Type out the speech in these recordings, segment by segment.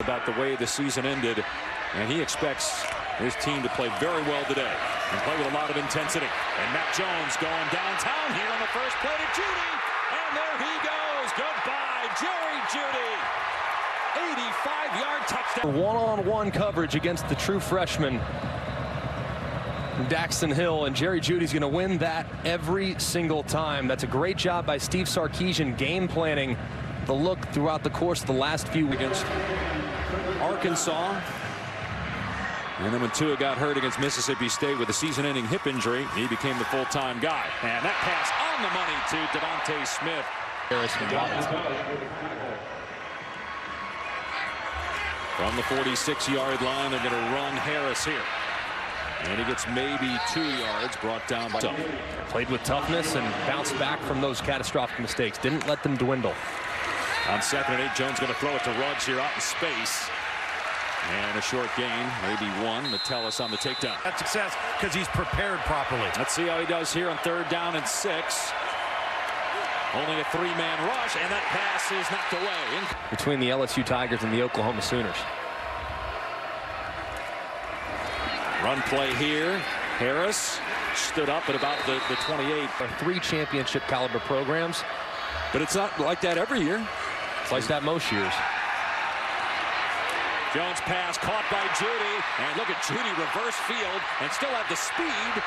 About the way the season ended, and he expects his team to play very well today and play with a lot of intensity. And Mac Jones going downtown here on the first play to Judy, and there he goes. Goodbye, Jerry Judy. 85-yard touchdown. One-on-one coverage against the true freshman Daxton Hill, and Jerry Judy's going to win that every single time. That's a great job by Steve Sarkisian game planning the look throughout the course of the last few weeks. Against Arkansas, and then when Tua got hurt against Mississippi State with a season-ending hip injury, he became the full-time guy. And that pass on the money to Devontae Smith. From the 46-yard line, they're going to run Harris here. And he gets maybe 2 yards, brought down by... Played with toughness and bounced back from those catastrophic mistakes. Didn't let them dwindle. On 2nd and 8, Jones going to throw it to Ruggs here out in space. And a short gain, maybe one. Metellus on the takedown. That's success because he's prepared properly. Let's see how he does here on 3rd down and 6. Only a 3-man rush, and that pass is knocked away. Between the LSU Tigers and the Oklahoma Sooners. Run play here. Harris stood up at about the 28. 3 championship caliber programs. But it's not like that every year. It's like that most years. Jones pass caught by Judy, and look at Judy reverse field and still have the speed.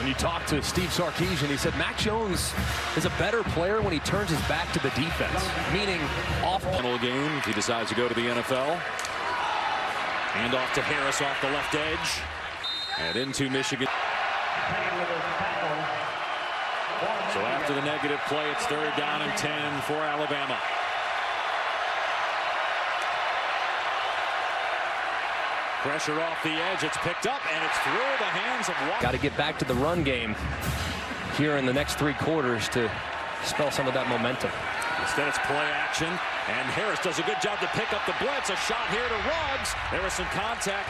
When you talk to Steve Sarkisian, he said Mac Jones is a better player when he turns his back to the defense, meaning off game if he decides to go to the NFL. Hand off to Harris off the left edge and into Michigan. So after the negative play, it's 3rd down and 10 for Alabama. Pressure off the edge. It's picked up, and it's through the hands of Watt. Got to get back to the run game here in the next 3 quarters to spell some of that momentum. Instead, it's play action, and Harris does a good job to pick up the blitz. A shot here to Ruggs. There was some contact.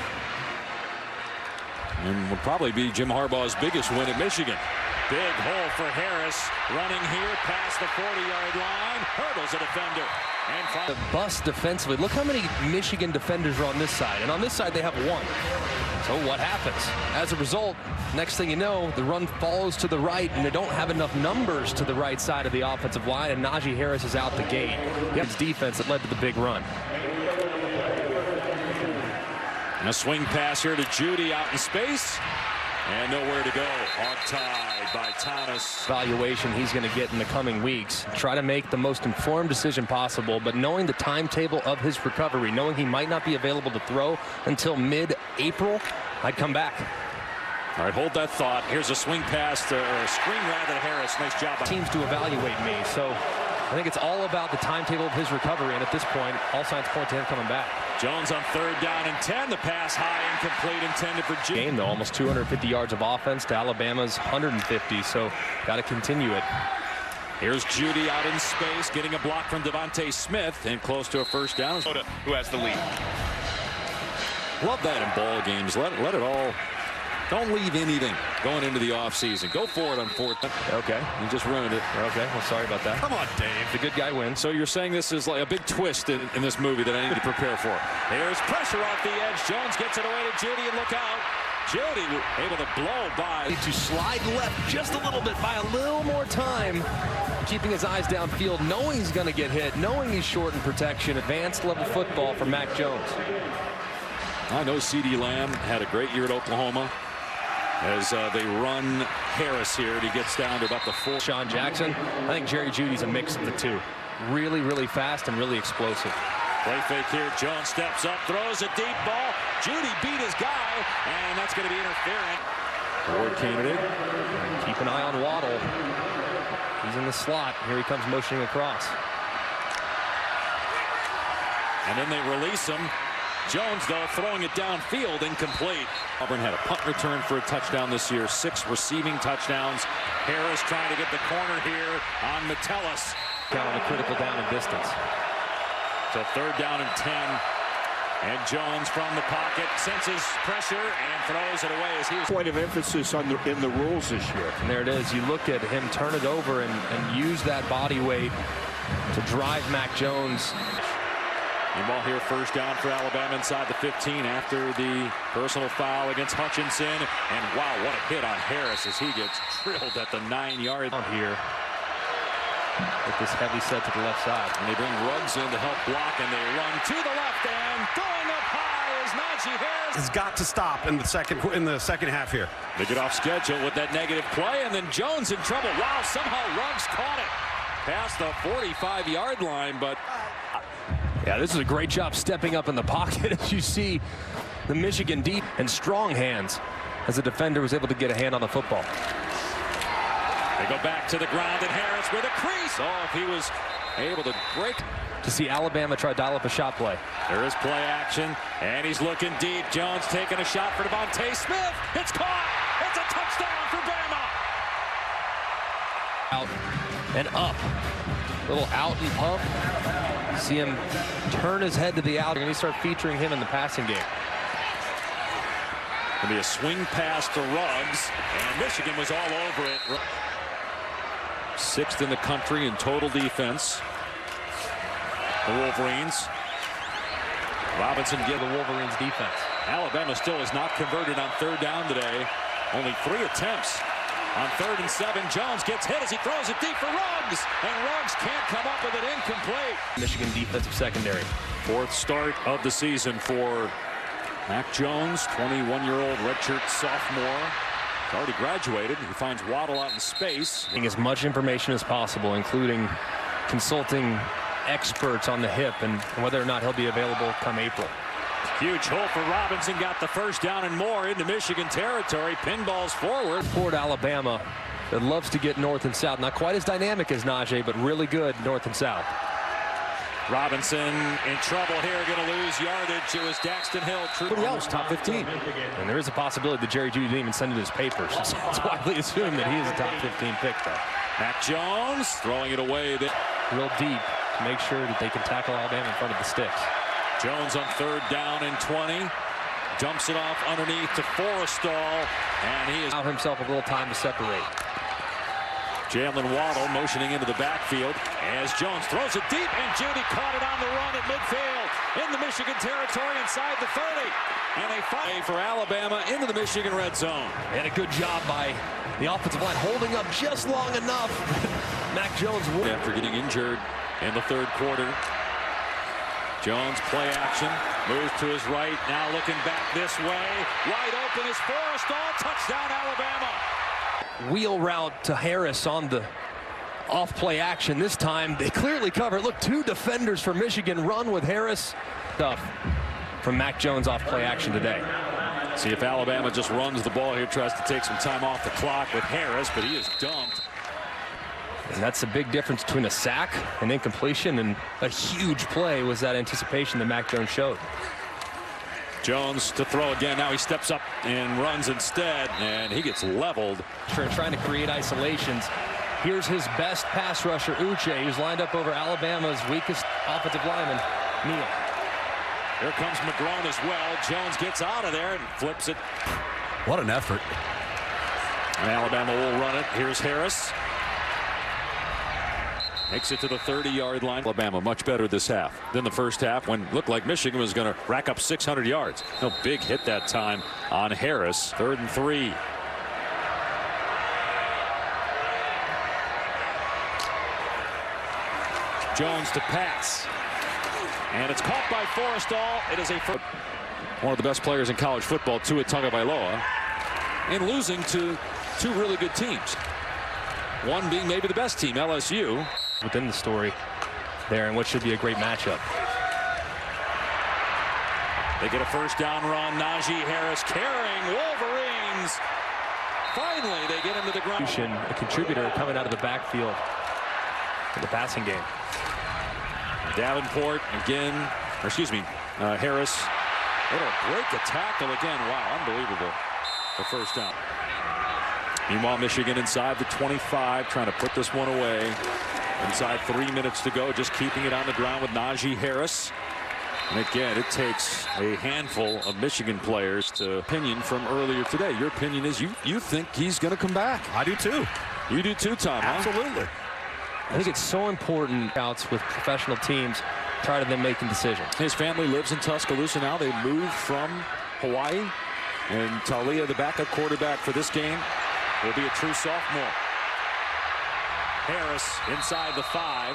And will probably be Jim Harbaugh's biggest win at Michigan. Big hole for Harris. Running here past the 40-yard line. Hurdles a defender. And the bust defensively. Look how many Michigan defenders are on this side. And on this side, they have 1. So what happens? As a result, next thing you know, the run follows to the right, and they don't have enough numbers to the right side of the offensive line, and Najee Harris is out the gate. It's defense that led to the big run. And a swing pass here to Judy out in space. And nowhere to go. Hog-tied by Thomas. Evaluation he's going to get in the coming weeks. Try to make the most informed decision possible, but knowing the timetable of his recovery, knowing he might not be available to throw until mid-April, I'd come back. All right, hold that thought. Here's a swing pass to, or a screen rather to Harris. Nice job. Teams to evaluate me, so I think it's all about the timetable of his recovery, and at this point, all signs point to him coming back. Jones on 3rd down and 10. The pass high, incomplete, intended for Judy. Game, though, almost 250 yards of offense to Alabama's 150, so got to continue it. Here's Judy out in space, getting a block from Devontae Smith, and close to a 1st down. Who has the lead? Love that in ball games. Let it all. Don't leave anything going into the offseason. Go for it on 4th. Okay. You just ruined it. Okay, well, sorry about that. Come on, Dave. The good guy wins. So you're saying this is like a big twist in this movie that I need to prepare for. There's pressure off the edge. Jones gets it away to Judy, and look out. Judy able to blow by. To slide left just a little bit, by a little more time. Keeping his eyes downfield, knowing he's going to get hit, knowing he's short in protection. Advanced level football for Mac Jones. I know CeeDee Lamb had a great year at Oklahoma. As they run Harris here, and he gets down to about the 4. Sean Jackson. I think Jerry Judy's a mix of the 2. Really, really fast and really explosive. Play fake here. Jones steps up, throws a deep ball. Judy beat his guy, and that's going to be interference. Forward candidate. Keep an eye on Waddle. He's in the slot. Here he comes motioning across. And then they release him. Jones, though, throwing it downfield, incomplete. Auburn had a punt return for a touchdown this year. 6 receiving touchdowns. Harris trying to get the corner here on Metellus. Count on the critical down and distance. So 3rd down and 10. And Jones from the pocket senses pressure and throws it away as he was. Point of emphasis on in the rules this year. And there it is. You look at him turn it over and use that body weight to drive Mac Jones. And ball here, first down for Alabama inside the 15 after the personal foul against Hutchinson. And wow, what a hit on Harris as he gets drilled at the 9-yard line here. With this heavy set to the left side. And they bring Ruggs in to help block, and they run to the left end. Going up high is Najee Harris. Has got to stop in the second half here. They get off schedule with that negative play, and then Jones in trouble. Wow, somehow Ruggs caught it past the 45-yard line, but yeah, this is a great job stepping up in the pocket as you see the Michigan deep and strong hands as the defender was able to get a hand on the football. They go back to the ground, and Harris with a crease. Oh, if he was able to break. To see Alabama try to dial up a shot play. There is play action, and he's looking deep. Jones taking a shot for Devontae Smith. It's caught. It's a touchdown for Bama. Out and up. Little out and pump. See him turn his head to the out, and he start featuring him in the passing game. Gonna be a swing pass to Ruggs, and Michigan was all over it. 6th in the country in total defense. The Wolverines. Robinson give The Wolverines defense. Alabama still is not converted on 3rd down today. Only 3 attempts. On 3rd and 7, Jones gets hit as he throws it deep for Ruggs, and Ruggs can't come up with it incomplete. Michigan defensive secondary. 4th start of the season for Mac Jones, 21-year-old redshirt sophomore. He's already graduated. He finds Waddle out in space. Getting as much information as possible, including consulting experts on the hip and whether or not he'll be available come April. Huge hole for Robinson, got the first down and more into Michigan territory. Pinballs forward. Ford, Alabama, that loves to get north and south. Not quite as dynamic as Najee, but really good north and south. Robinson in trouble here, going to lose yardage. It was Daxton Hill. True else, top 15. And there is a possibility that Jerry Jeudy didn't even send in his papers. It's widely assumed that he is a top 15 pick, though. Mac Jones throwing it away. Real deep to make sure that they can tackle Alabama in front of the sticks. Jones on 3rd down and 20. Dumps it off underneath to Forrestall, and he is Allow himself a little time to separate. Jalen Waddle motioning into the backfield as Jones throws it deep, and Jeudy caught it on the run at midfield in the Michigan territory inside the 30. And a fight for Alabama into the Michigan red zone. And a good job by the offensive line holding up just long enough. Mac Jones after getting injured in the 3rd quarter. Jones play action, moves to his right, now looking back this way. Wide open is Forrestall, touchdown Alabama. Wheel route to Harris on the off play action. This time they clearly cover. Look, 2 defenders for Michigan run with Harris. Stuff from Mac Jones off play action today. See if Alabama just runs the ball here, tries to take some time off the clock with Harris, but he is dumped. And that's a big difference between a sack and incompletion, and a huge play was that anticipation that Mac Jones showed. Jones to throw again. Now he steps up and runs instead, and he gets leveled. Trying to create isolations. Here's his best pass rusher, Uche, who's lined up over Alabama's weakest offensive lineman, Neal. Here comes McGrone as well. Jones gets out of there and flips it. What an effort. And Alabama will run it. Here's Harris. Makes it to the 30-yard line. Alabama much better this half than the first half when it looked like Michigan was going to rack up 600 yards. No big hit that time on Harris. 3rd and 3. Jones to pass. And it's caught by Forrestall. It is one of the best players in college football, Tua Tagovailoa, and losing to 2 really good teams. One being maybe the best team, LSU. Within the story there, and what should be a great matchup. They get a first down run. Najee Harris carrying Wolverines. Finally, they get him to the ground. A contributor coming out of the backfield in the passing game. Davenport again, or excuse me, Harris. It'll break a tackle again. Wow, unbelievable. The first down. Meanwhile, Michigan inside the 25, trying to put this one away. Inside 3 minutes to go, just keeping it on the ground with Najee Harris. And again, it takes a handful of Michigan players to opinion from earlier today. Your opinion is you think he's going to come back. I do too. You do too, Tom. Absolutely. I think it's so important outs with professional teams prior to them making decisions. His family lives in Tuscaloosa now. They moved from Hawaii. And Talia, the backup quarterback for this game, will be a true sophomore. Harris inside the 5.